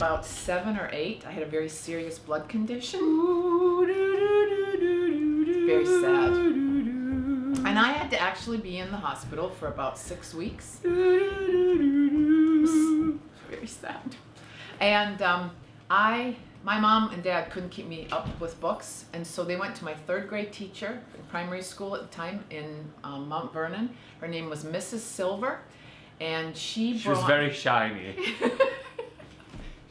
about 7 or 8, I had a very serious blood condition. Very sad. And I had to actually be in the hospital for about 6 weeks. Very sad. And my mom and dad couldn't keep me up with books, and so they went to my 3rd grade teacher in primary school at the time in Mount Vernon. Her name was Mrs. Silver, and she was very shiny.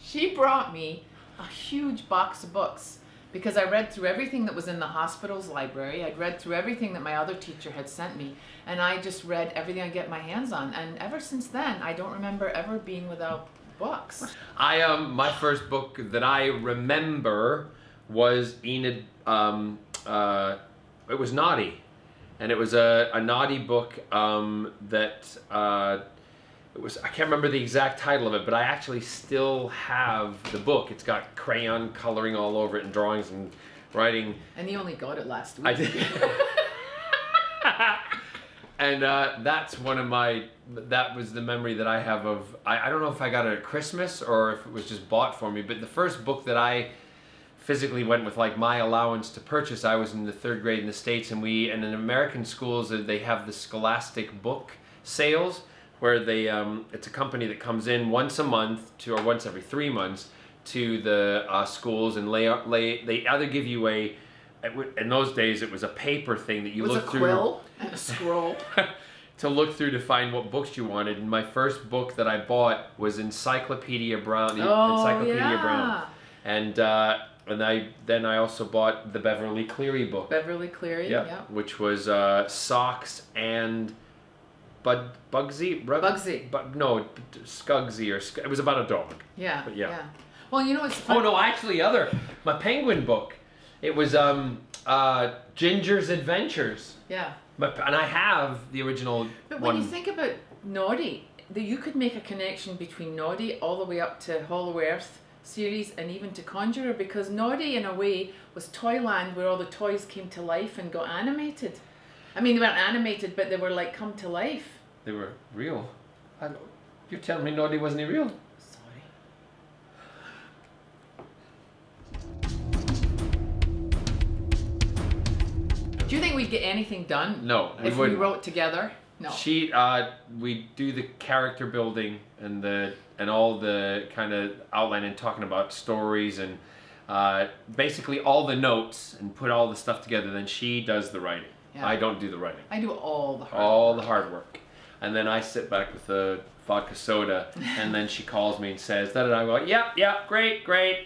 She brought me a huge box of books because I read through everything that was in the hospital's library. I'd read through everything that my other teacher had sent me, and I just read everything I get my hands on. And ever since then, I don't remember ever being without books. My first book that I remember was Enid. It was Naughty, and it was a naughty book that it was. I can't remember the exact title of it, but I actually still have the book. It's got crayon coloring all over it and drawings and writing. And you only got it last week. I did. And that's one of my, that was the memory that I have of, I don't know if I got it at Christmas or if it was just bought for me, but the first book that I physically went with like my allowance to purchase, I was in the 3rd grade in the States, and in American schools they have the Scholastic book sales where they, it's a company that comes in once a month or once every 3 months to the schools, and they either give you in those days it was a paper thing that you looked through. It was a quill and a scroll. To look through to find what books you wanted. And my first book that I bought was Encyclopedia Brown. Brown. And then I also bought the Beverly Cleary book. Beverly Cleary, yeah. Which was Socks and Bugsy? Scugsy it was about a dog. Yeah. But yeah. Well, you know what's funny? Oh no, actually my penguin book. It was Ginger's Adventures. Yeah. And I have the original But when you think about Naughty, you could make a connection between Naughty all the way up to Hollow Earth series and even to Conjuror, because Naughty in a way was Toyland, where all the toys came to life and got animated. I mean, they weren't animated, but they were like come to life. They were real. You're telling me Naughty wasn't real? Do you think we'd get anything done? No, if we wrote together? No. We do the character building and all the kind of outline and talking about stories and basically all the notes and put all the stuff together. Then she does the writing. Yeah. I don't do the writing. I do all the hard work. All the hard work, and then I sit back with the vodka soda, and then she calls me and says that, and I go, yeah, great, glug.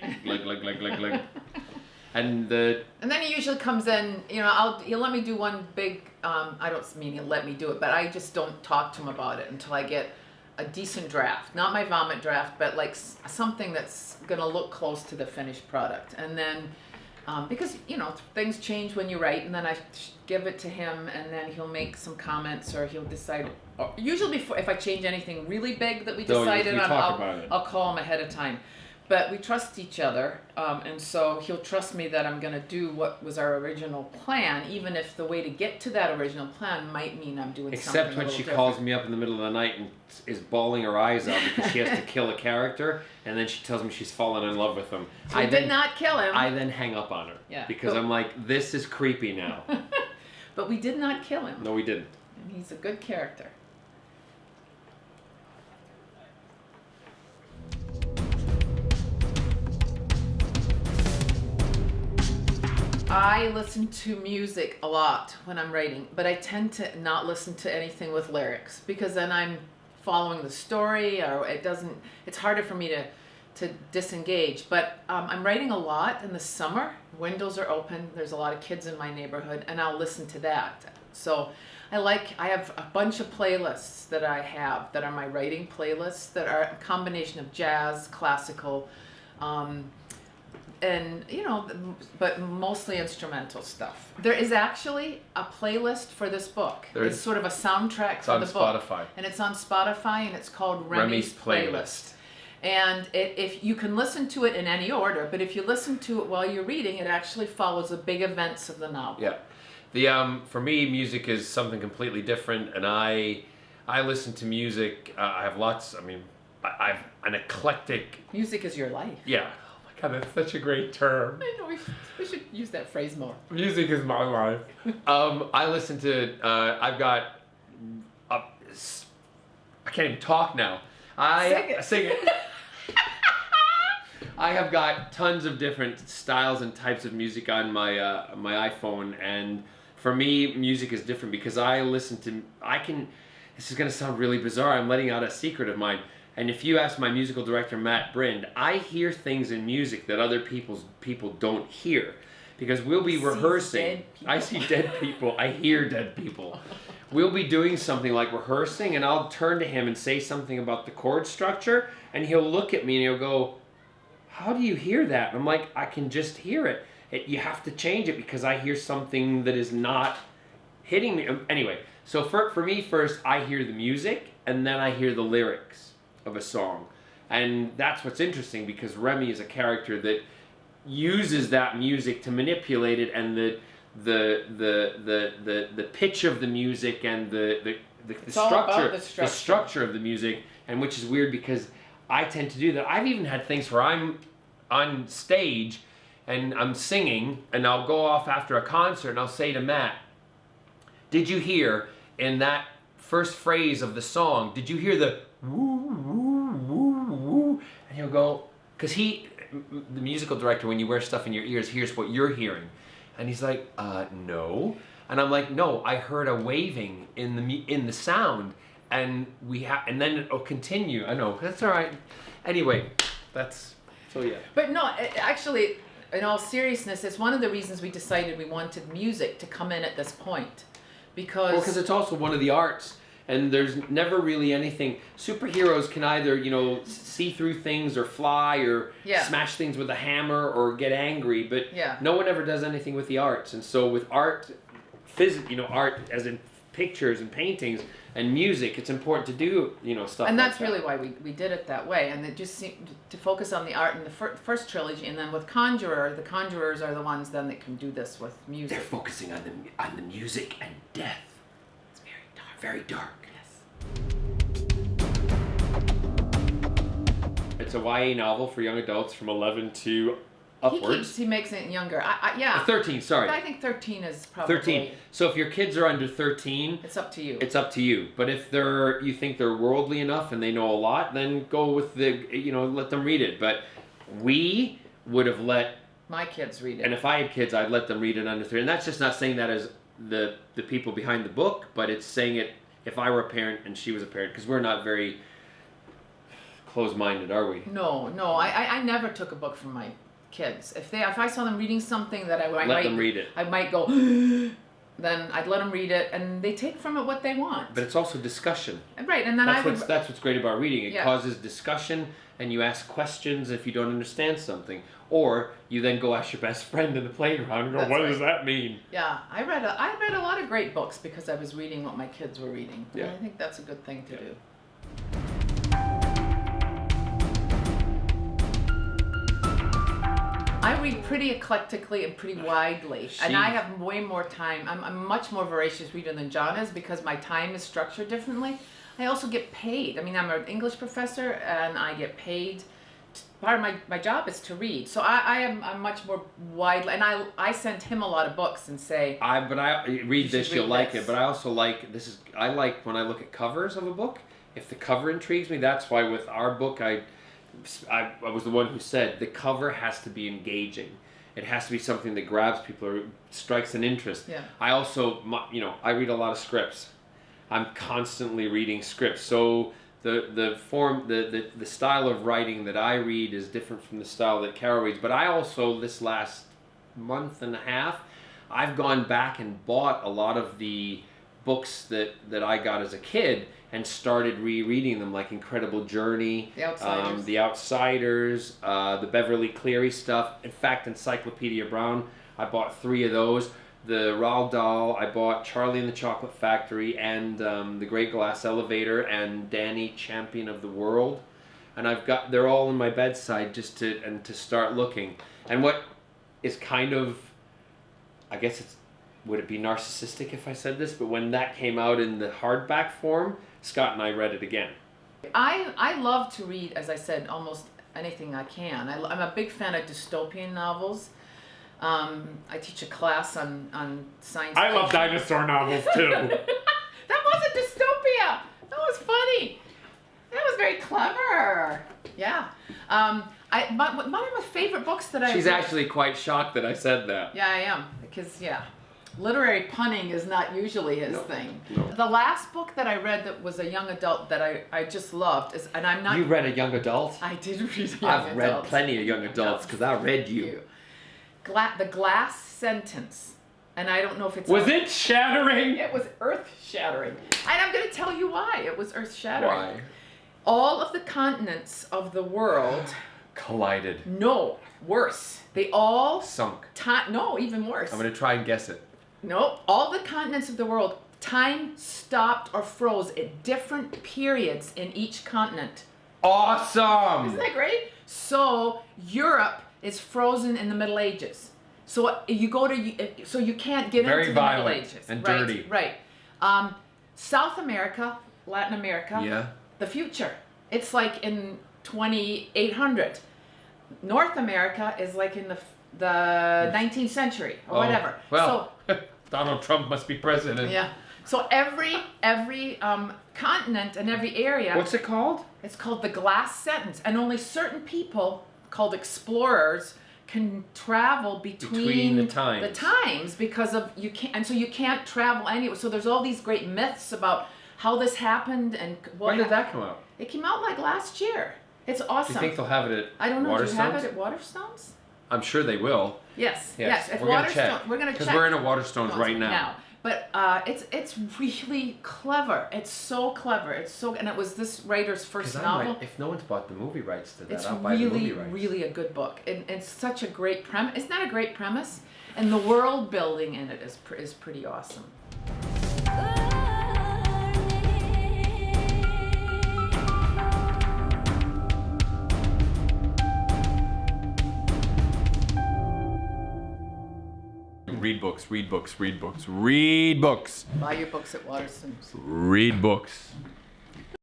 And then he usually comes in, he'll let me do one big, I don't mean he'll let me do it, but I just don't talk to him about it until I get a decent draft. Not my vomit draft, but like something that's going to look close to the finished product. And then, because, things change when you write, and then I give it to him, and then he'll make some comments, or he'll decide, usually if I change anything really big that we decided on, I'll call him ahead of time. But we trust each other, and so he'll trust me that I'm going to do what was our original plan, even if the way to get to that original plan might mean I'm doing something Except when she calls me up in the middle of the night and is bawling her eyes out because she has to kill a character, and then she tells me she's fallen in love with him. So I did not kill him. I then hang up on her because I'm like, this is creepy now. But we did not kill him. No, we didn't. And he's a good character. I listen to music a lot when I'm writing, but I tend to not listen to anything with lyrics because then I'm following the story, or it's harder for me to disengage. But I'm writing a lot in the summer. Windows are open. There's a lot of kids in my neighborhood, and I'll listen to that. So I have a bunch of playlists that I have that are my writing playlists that are a combination of jazz, classical, and but mostly instrumental stuff. There is actually a playlist for this book. It's sort of a soundtrack for the book. It's on Spotify. And it's on Spotify, and it's called Remy's Playlist. And if you can listen to it in any order, but if you listen to it while you're reading, it actually follows the big events of the novel. Yeah. For me, music is something completely different, and I listen to music. I have lots. I mean, I've an eclectic. Music is your life. Yeah. Oh my God, that's such a great term. I know, we should use that phrase more. Music is my life. I listen to. I've got. I can't even talk now. Sing it. I have got tons of different styles and types of music on my iPhone, and for me, music is different because I listen to. This is gonna sound really bizarre. I'm letting out a secret of mine. And if you ask my musical director Matt Brind, I hear things in music that other people don't hear, because we'll be rehearsing. I see dead people. I hear dead people. We'll be doing something like rehearsing, and I'll turn to him and say something about the chord structure, and he'll look at me and he'll go, "How do you hear that?" And I'm like, "I can just hear it. You have to change it because I hear something that is not hitting me." Anyway, so for me first, I hear the music, and then I hear the lyrics of a song. And that's what's interesting, because Remy is a character that uses that music to manipulate it, and the pitch of the music and the structure of the music, and which is weird because I tend to do that. I've even had things where I'm on stage and I'm singing, and I'll go off after a concert and I'll say to Matt, "Did you hear in that first phrase of the song, did you hear the woo, woo, woo, woo?" And he'll go, because the musical director, when you wear stuff in your ears, hears what you're hearing. And he's like, no. And I'm like, no, I heard a waving in the sound, and and then it'll continue. I know, that's all right. Anyway, so yeah. But no, actually, in all seriousness, it's one of the reasons we decided we wanted music to come in at this point. Because it's also one of the arts, and there's never really anything. Superheroes can either, see through things or fly or smash things with a hammer or get angry, but no one ever does anything with the arts. And so with art, art as in pictures and paintings and music, it's important to do, stuff. And like that's really why we did it that way. And it just seemed to focus on the art in the first trilogy, and then with Conjuror, the Conjurors are the ones then that can do this with music. They're focusing on the music and death. It's very dark. It's a YA novel for young adults from 11 to upwards. He makes it younger. 13, sorry. I think 13 is probably... 13. So if your kids are under 13... It's up to you. It's up to you. But if you think they're worldly enough and they know a lot, then go with let them read it. But we would have let... my kids read it. And if I had kids, I'd let them read it under 3. And that's just not saying that as the people behind the book, but it's saying it if I were a parent and she was a parent, because we're not very close-minded, are we? No. I never took a book from my kids. If I saw them reading something that I let them read it. I might go, then I'd let them read it, and they take from it what they want. But it's also discussion. Right, and then that's what's great about reading. It causes discussion, and you ask questions if you don't understand something. Or you then go ask your best friend in the playground and go, what does that mean? Yeah, I read a lot of great books because I was reading what my kids were reading. Yeah. And I think that's a good thing to do. I read pretty eclectically and pretty widely, and I have way more time. I'm a much more voracious reader than John is because my time is structured differently. I also get paid. I mean, I'm an English professor, and I get paid. Part of my job is to read, so I'm much more widely, and I send him a lot of books and say, read this, you'll like it. But I also like I like when I look at covers of a book. If the cover intrigues me, that's why with our book I was the one who said the cover has to be engaging. It has to be something that grabs people or strikes an interest. Yeah. I also, I read a lot of scripts. I'm constantly reading scripts, so. The style of writing that I read is different from the style that Carole reads. But I also, this last month and a half, I've gone back and bought a lot of the books that I got as a kid and started rereading them, like Incredible Journey, The Outsiders, the Beverly Cleary stuff. In fact, Encyclopedia Brown, I bought 3 of those. The Roald Dahl, I bought Charlie and the Chocolate Factory and The Great Glass Elevator and Danny, Champion of the World. And they're all in my bedside just to start looking. And what is kind of, I guess would it be narcissistic if I said this, but when that came out in the hardback form, Scott and I read it again. I love to read, as I said, almost anything I can. I'm a big fan of dystopian novels. I teach a class on science I love fiction. dinosaur novels too. That wasn't dystopia. That was funny. That was very clever. Yeah. One of my favorite books that I She's read. actually quite shocked that I said that. Yeah, I am. Because, literary punning is not usually his thing. No. The last book that I read that was a young adult that I just loved is, and I'm not. You read a young adult? I did read a young adult. I've read plenty of young adults because I read you. The Glass Sentence. And I don't know if it's. Was it shattering? It was earth shattering. And I'm going to tell you why it was earth shattering. Why? All of the continents of the world. Collided. No, worse. They all. Sunk. No, even worse. I'm going to try and guess it. No, all the continents of the world, time stopped or froze at different periods in each continent. Awesome! Isn't that great? So Europe is frozen in the Middle Ages. So you go to, so you can't get Very into the Middle violent Ages. and Right, dirty. Right. South America, Latin America, Yeah. the future. It's like in 2800. North America is like in the 19th century or whatever. Well, Donald Trump must be president. Yeah. So every continent and every area. What's it called? It's called the Glass Sentence, and only certain people called explorers can travel between the times. The times because of you can't, and so you can't travel anywhere. So there's all these great myths about how this happened and what. When did that come out? It came out like last year. It's awesome. Do you think they'll have it at I don't know. Do you have Waterstones? it at Waterstones? I'm sure they will. Yes. If we're gonna check. We're gonna check. Because we're in a Waterstones right now. But it's really clever. It's so clever. And it was this writer's first novel. If no one's bought the movie rights to that, It's I'll buy the movie really, rights. really a good book. And it's such a great premise. Isn't that a great premise? And the world building in it is pretty awesome. Read books, read books, read books, read books. Buy your books at Waterstones. Read books.